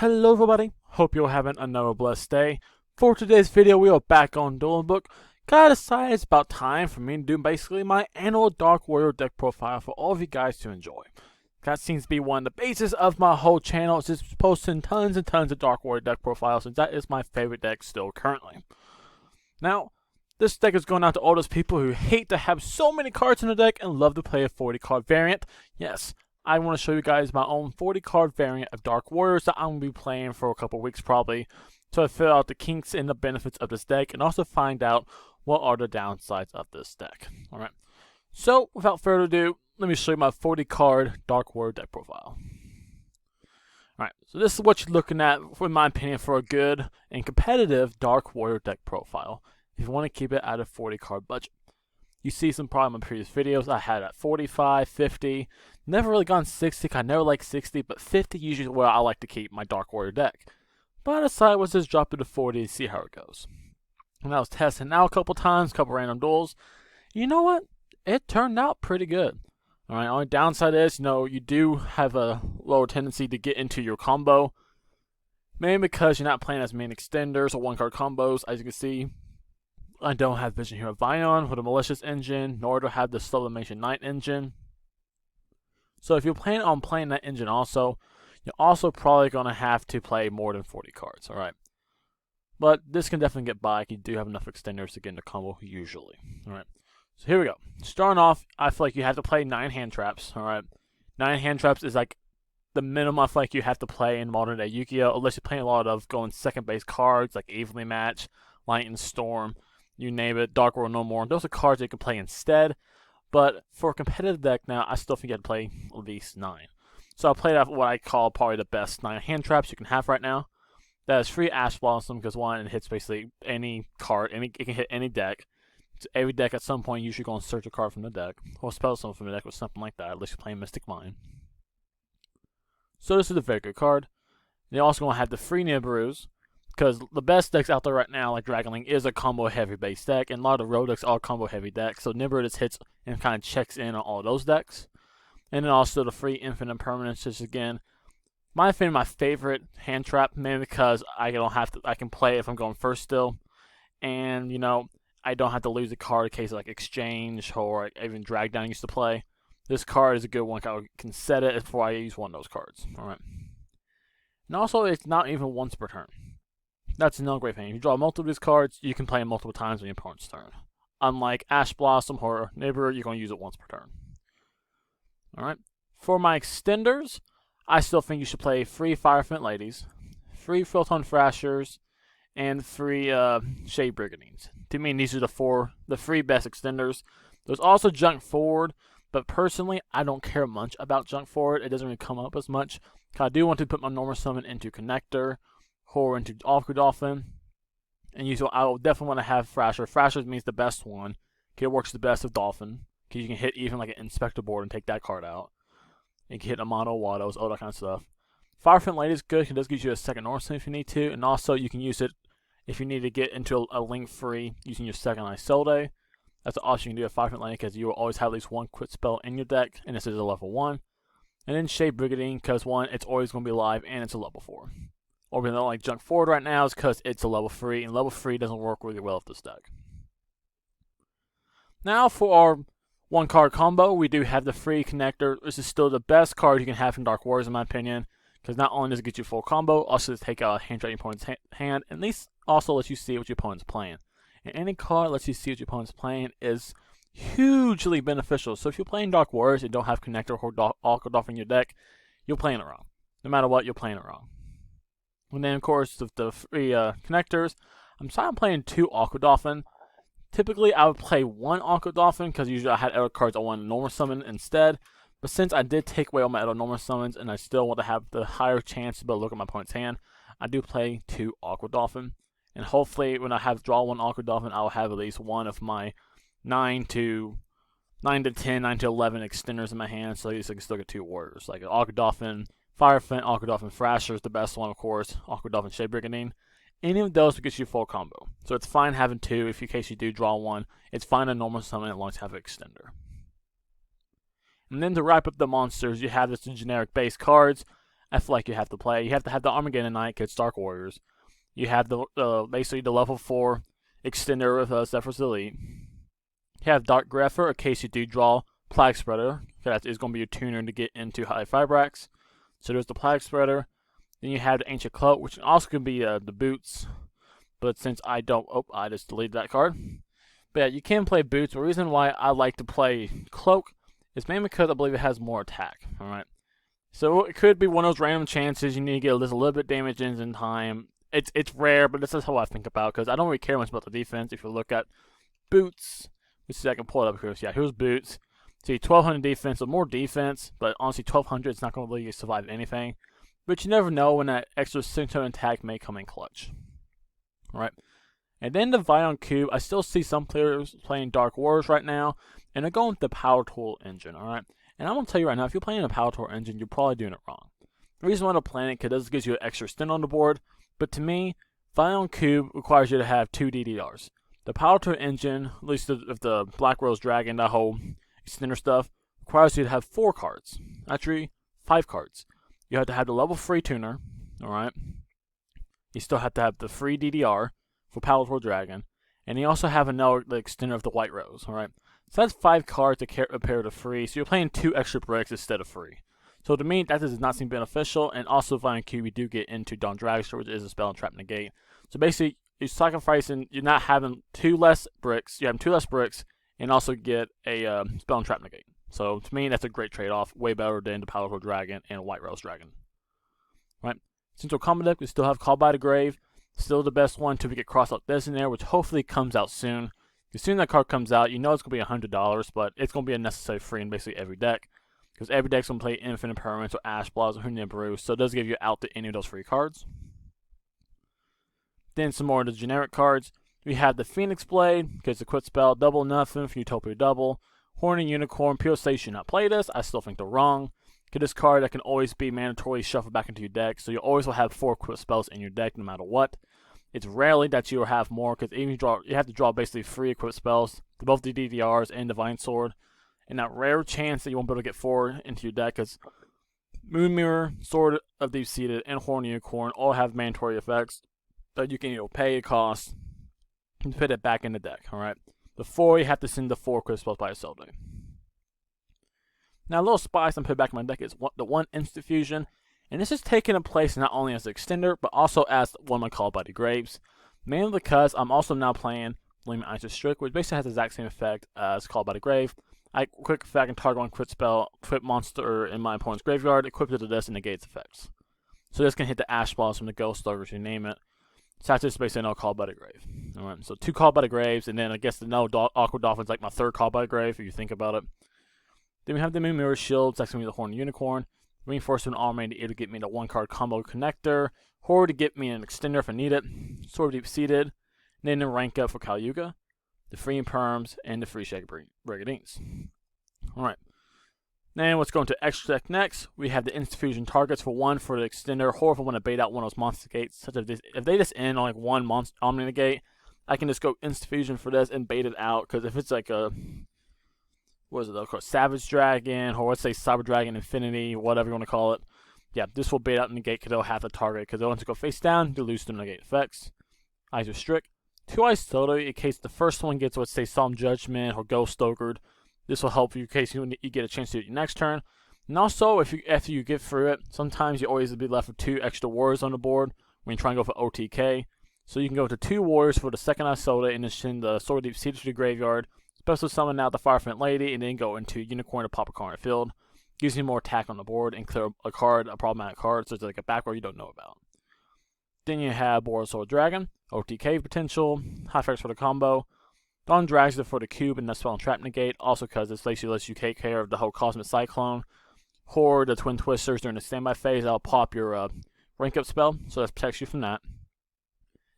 Hello everybody, hope you're having another blessed day. For today's video, we are back on Dueling Book. I decided it's about time for me to do basically my annual Dark Warrior deck profile for all of you guys to enjoy. That seems to be one of the bases of my whole channel, is just posting tons and tons of Dark Warrior deck profiles, since that is my favorite deck still currently. Now, this deck is going out to all those people who hate to have so many cards in the deck and love to play a 40 card variant. Yes, I want to show you guys my own 40 card variant of Dark Warriors that I'm going to be playing for a couple weeks probably, to fill out the kinks and the benefits of this deck and also find out what are the downsides of this deck. Alright, so without further ado, let me show you my 40 card Dark Warrior deck profile. Alright, so this is what you're looking at, in my opinion, for a good and competitive Dark Warrior deck profile, if you want to keep it at a 40 card budget. You see some probably in my previous videos, I had at 45, 50, never really gone 60, I never liked 60, but 50 usually is where I like to keep my Dark Warrior deck. But I decided let's just drop it to 40 and see how it goes. And I was testing out a couple times, a couple random duels. You know what? It turned out pretty good. Alright, only downside is, you do have a lower tendency to get into your combo. Mainly because you're not playing as many extenders or one card combos, as you can see. I don't have Vision Hero Vion with a Malicious engine, nor do I have the Sublimation Knight engine. So if you're planning on playing that engine also, you're also probably going to have to play more than 40 cards, alright? But this can definitely get by if you do have enough extenders to get into combo usually. Alright, so here we go. Starting off, I feel like you have to play 9 hand traps, alright? 9 hand traps is like the minimum I feel like you have to play in modern day Yu-Gi-Oh! Unless you're playing a lot of going second base cards like Evenly Match, Light and Storm, you name it, Dark World No More. Those are cards that you can play instead. But for a competitive deck now, I still think you have to play at least 9. So I played out what I call probably the best 9 hand traps you can have right now. That is free Ash Blossom, because one, it hits basically any card, it can hit any deck. So every deck at some point usually going to search a card from the deck, or spell someone from the deck or something like that, unless you're playing Mystic Mine. So this is a very good card. You're also going to have the free Nibiru's, because the best decks out there right now, like Dragon Link, is a combo heavy base deck, and a lot of road decks are combo heavy decks, so Nibiru just hits and kind of checks in on all those decks. And then also the free Infinite Permanence, is again, my favorite hand trap, mainly because I can play if I'm going first still, and I don't have to lose a card in case of like exchange or even drag down used to play. This card is a good one. I can set it before I use one of those cards. Alright. And also, it's not even once per turn. That's another great thing. If you draw multiple of these cards, you can play them multiple times on your opponent's turn. Unlike Ash Blossom or Nibiru, you're going to use it once per turn. Alright. For my extenders, I still think you should play free Firefant Ladies, free Photon Thrashers, and free Shade Brigandines. To me, these are the free best extenders. There's also Junk Forward, but personally, I don't care much about Junk Forward. It doesn't really come up as much. I do want to put my normal summon into Connector, or into Aqua Dolphin, and I will definitely want to have Thrasher. Thrasher means the best one. It works the best with Dolphin, because you can hit even like an Inspector board and take that card out. You can hit Amano, Wados, all that kind of stuff. Firefant Lady is good. It does give you a second North if you need to, and also you can use it if you need to get into a link free using your second Isolde. That's an option you can do with Firefant Lady, because you will always have at least one crit spell in your deck, and this is a level 1. And then Shade Brigandine, because one, it's always going to be live, and it's a level 4. Or we don't like Junk Forward right now is because it's a level 3, and level 3 doesn't work really well with this deck. Now for our one card combo, we do have the free Connector. This is still the best card you can have from Dark Warriors in my opinion, because not only does it get you full combo, also does take out a hand trap your opponent's hand, and at least also lets you see what your opponent's playing. And any card that lets you see what your opponent's playing is hugely beneficial. So if you're playing Dark Warriors and don't have Connector or Aqua Dolphin in your deck, you're playing it wrong. No matter what, you're playing it wrong. And then, of course, the free connectors, I'm playing 2 Aqua Dolphin. Typically, I would play 1 Aqua Dolphin, because usually I had other cards I wanted to normal summon instead. But since I did take away all my other normal summons, and I still want to have the higher chance to be able to look at my opponent's hand, I do play 2 Aqua Dolphin. And hopefully, when I have draw 1 Aqua Dolphin, I will have at least one of my 9 to 10, 9 to 11 extenders in my hand, so at least I can still get 2 warriors. Like an Aqua Dolphin, Firefant, Aqua Dolphin Thrasher is the best one, of course. Aqua Dolphin Shade Brigandine. Any of those will get you full combo. So it's fine having 2 in case you do draw 1. It's fine to normal summon as long as you have an extender. And then to wrap up the monsters, you have this generic base cards. I feel like you have to play. You have to have the Armageddon Knight, because Dark Warriors. You have the basically the level 4 extender with Zephyr's Elite. You have Dark Grepher in case you do draw Plague Spreader. That is going to be your tuner to get into High Fibrax. So there's the Plague Spreader. Then you have the Ancient Cloak, which also could be the boots. But since I don't, I just deleted that card. But yeah, you can play boots. The reason why I like to play Cloak is mainly because I believe it has more attack. Alright. So it could be one of those random chances you need to get just a little bit damage in time. It's rare, but this is how I think about it, because I don't really care much about the defense. If you look at boots, let's see if I can pull it up here. So yeah, here's boots. See, 1200 defense, so more defense, but honestly 1200 is not going to let you survive anything. But you never know when that extra 600 attack may come in clutch. Alright. And then the Vion Cube, I still see some players playing Dark Wars right now, and they're going with the Power Tool engine, alright? And I'm going to tell you right now, if you're playing a Power Tool engine, you're probably doing it wrong. The reason why they're playing it, because it gives you an extra stint on the board, but to me, Vion Cube requires you to have 2 DDRs. The Power Tool engine, at least of the Black Rose Dragon, that whole extender stuff, requires you to have 4 cards. Actually, 5 cards. You have to have the level 3 tuner, alright? You still have to have the free DDR for Power Tool Dragon, and you also have another extender of the White Rose, alright? So that's 5 cards to pair to free, so you're playing 2 extra bricks instead of free. So to me, that does not seem beneficial, and also Vion Cube, you do get into Dawn Dragster, which is a spell and trap negate. So basically, you're sacrificing, you're not having 2 less bricks, you have 2 less bricks, and also get a spell and trap negate. So to me, that's a great trade-off, way better than the Powerful Dragon and White Rose Dragon. Right? Central Combat deck, we still have Call by the Grave, still the best one until we get Cross-Out Designator, which hopefully comes out soon. As soon as that card comes out, you know it's going to be $100, but it's going to be a necessary free in basically every deck. Because every deck's going to play Infinite Permanence or Ash Blossom or Hunia Brew, so it does give you out to any of those free cards. Then some more of the generic cards. We have the Phoenix Blade, because the quick spell, double nothing for Utopia double. Horny Unicorn, people say you should not play this. I still think they're wrong. Because this card that can always be mandatorily shuffled back into your deck, so you always will have 4 quick spells in your deck no matter what. It's rarely that you will have more, because even you have to draw basically 3 equipped spells to both the DDRs and Divine Sword. And that rare chance that you won't be able to get 4 into your deck, because Moon Mirror, Sword of Deep Seated, and Horny Unicorn all have mandatory effects that you can pay a cost and put it back in the deck, alright? Before you have to send the 4 equipped spells by yourself. Now a little spice I'm putting back in my deck is the 1 Instant Fusion. And this is taking a place not only as an extender, but also as one of my Call by the Graves. Mainly because I'm also now playing Gleaming Isis Strict, which basically has the exact same effect as Call by the Grave. Quick effect and target 1 crit spell, equip monster in my opponent's graveyard, equip it to this and negates effects. So this can hit the Ash Blossom, the Ghost Sluggers, you name it. So that's just basically no Call by the Grave. Alright, so 2 Call by the Graves, and then I guess the no Awkward Dolphin's like my 3rd Call by the Grave, if you think about it. Then we have the Moon Mirror Shield, that's going to be the Horny Unicorn. Reinforcement Armor to either get me the 1-card combo connector, or to get me an extender if I need it. Sword Deep Seated, and then the rank up for Kalyuga, the free Perms, and the free Shaggy Brigadines. Alright. Then let's go into extra deck next. We have the Instant Fusion targets for 1 for the extender, or if I want to bait out one of those monster gates, such as this. If they just end on like 1 monster Omni Gate, I can just go Instant Fusion for this and bait it out, because if it's like a what is it, called Savage Dragon, or let's say Cyber Dragon Infinity, whatever you want to call it. Yeah, this will bait out in the gate because they'll have the target, because they'll want to go face down, you lose to negate effects. Eyes are strict. 2 Eyes Soda, in case the first one gets, let's say, Solemn Judgment or Ghost Stokered. This will help you in case you get a chance to do it your next turn. And also, after you get through it, sometimes you always be left with 2 extra warriors on the board when you try and go for OTK. So you can go to 2 warriors for the second Eyes Soda and then send the Sword Deep Seated to the graveyard. Special summon out the Firefant Lady, and then go into Unicorn to pop a card in the field. Gives you more attack on the board and clear a problematic card, so it's like a back row you don't know about. Then you have Boros Dragon, OTK potential, high effects for the combo. Dawn Dragster for the cube and the spell and trap negate, also because this basically lets you take care of the whole Cosmic Cyclone. Or the Twin Twisters during the standby phase, that'll pop your rank up spell, so that protects you from that.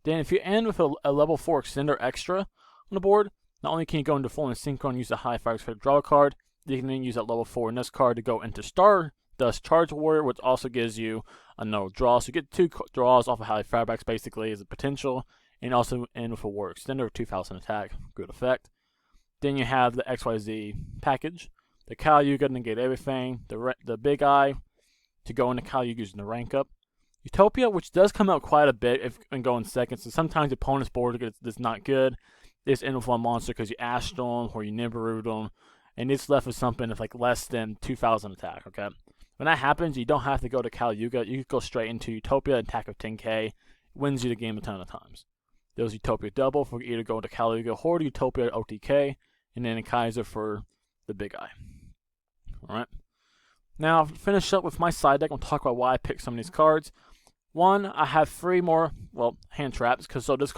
Then if you end with a level 4 extender extra on the board, not only can you go into full and synchro and use the high fives for the draw card, you can then use that level 4 in this card to go into Stardust Charge Warrior, which also gives you another draw. So you get 2 draws off of High Fireback basically as a potential, and also end with a Warrior Extender of 2,000 attack. Good effect. Then you have the XYZ package. The Kalyuga to negate everything. The Big Eye to go into Kali Yuga using the rank up. Utopia, which does come out quite a bit and go in seconds, so sometimes the opponent's board is not good. It's in with one monster because you Ash them or you Nibiru them, and it's left with something that's like less than 2,000 attack, okay? When that happens, you don't have to go to Kali Yuga. You can go straight into Utopia, attack of 10k, wins you the game a ton of times. There's Utopia double for either going to Kali Yuga or Utopia OTK, and then a Kaiser for the big eye. Alright. Now, to finish up with my side deck, I'm going to talk about why I picked some of these cards. One, I have 3 more, hand traps, because so this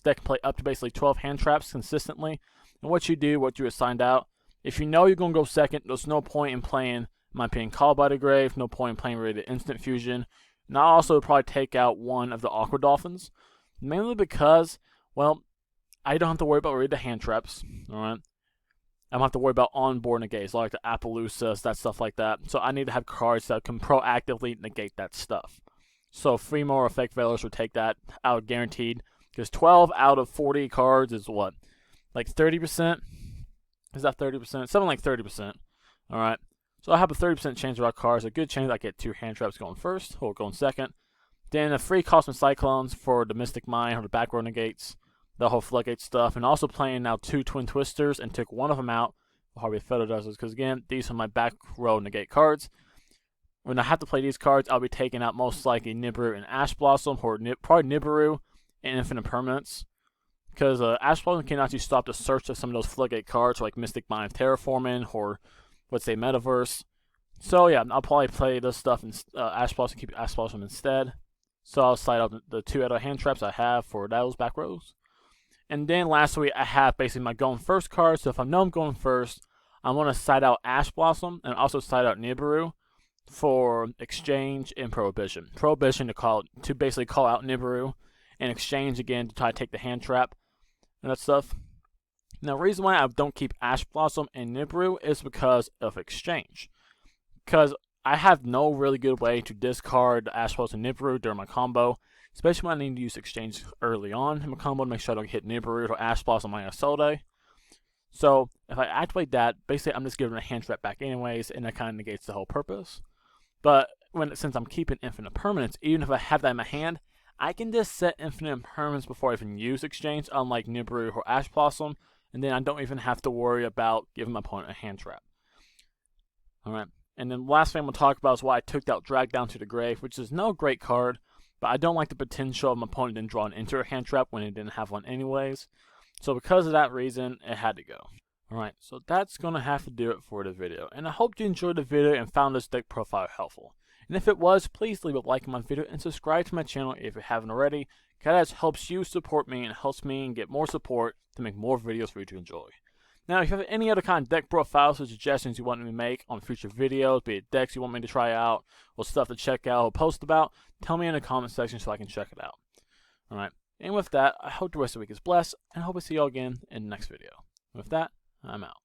deck can play up to basically 12 hand traps consistently. And what you assigned out. If you know you're going to go second, there's no point in playing, in my opinion, Call by the Grave, no point in playing really the Instant Fusion. And I'll also probably take out one of the Aqua Dolphins, mainly because, well, I don't have to worry about really the hand traps, alright? I don't have to worry about on-board negates, like the Appaloosas, that stuff like that. So I need to have cards that can proactively negate that stuff. So 3 more Effect Veilers would take that out guaranteed. Because 12 out of 40 cards is what? Like 30%? Is that 30%? Something like 30%. Alright. So I have a 30% chance of our cards. A good chance I get 2 hand traps going first, or going second. Then the 3 Cosmic Cyclones for the Mystic Mine, or the back row negates. The whole Floodgate stuff, and also playing now 2 Twin Twisters, and took one of them out for Harvey Feather Dusters, because again, these are my back row negate cards. When I have to play these cards, I'll be taking out most likely Nibiru and Ash Blossom, or probably Nibiru and Infinite Permanence, because Ash Blossom can actually stop the search of some of those Floodgate cards, like Mystic Mine of Terraforming, or let's say Metaverse. So yeah, I'll probably play this stuff in Ash Blossom, keep Ash Blossom instead. So I'll slide out the 2 other hand traps I have for those back rows. And then lastly, I have basically my going first card. So if I know I'm going first, I'm going to side out Ash Blossom and also side out Nibiru for Exchange and Prohibition. Prohibition to basically call out Nibiru, and Exchange again to try to take the hand trap and that stuff. Now, the reason why I don't keep Ash Blossom and Nibiru is because of Exchange. Because I have no really good way to discard Ash Blossom and Nibiru during my combo. Especially when I need to use Exchange early on in my combo to make sure I don't hit Nibiru or Ash Blossom on my Isolde. So, if I activate that, basically I'm just giving a hand trap back anyways, and that kind of negates the whole purpose. But since I'm keeping Infinite Permanence, even if I have that in my hand, I can just set Infinite Permanence before I even use Exchange, unlike Nibiru or Ash Blossom, and then I don't even have to worry about giving my opponent a hand trap. Alright, and then the last thing I'm going to talk about is why I took out Drag Down to the Grave, which is no great card. But I don't like the potential of my opponent didn't draw an enter a hand trap when he didn't have one anyways. So because of that reason, it had to go. Alright, so that's going to have to do it for the video. And I hope you enjoyed the video and found this deck profile helpful. And if it was, please leave a like on my video and subscribe to my channel if you haven't already. Because that helps you support me and helps me get more support to make more videos for you to enjoy. Now, if you have any other kind of deck profiles or suggestions you want me to make on future videos, be it decks you want me to try out, or stuff to check out or post about, tell me in the comment section so I can check it out. Alright, and with that, I hope the rest of the week is blessed, and I hope to see you all again in the next video. With that, I'm out.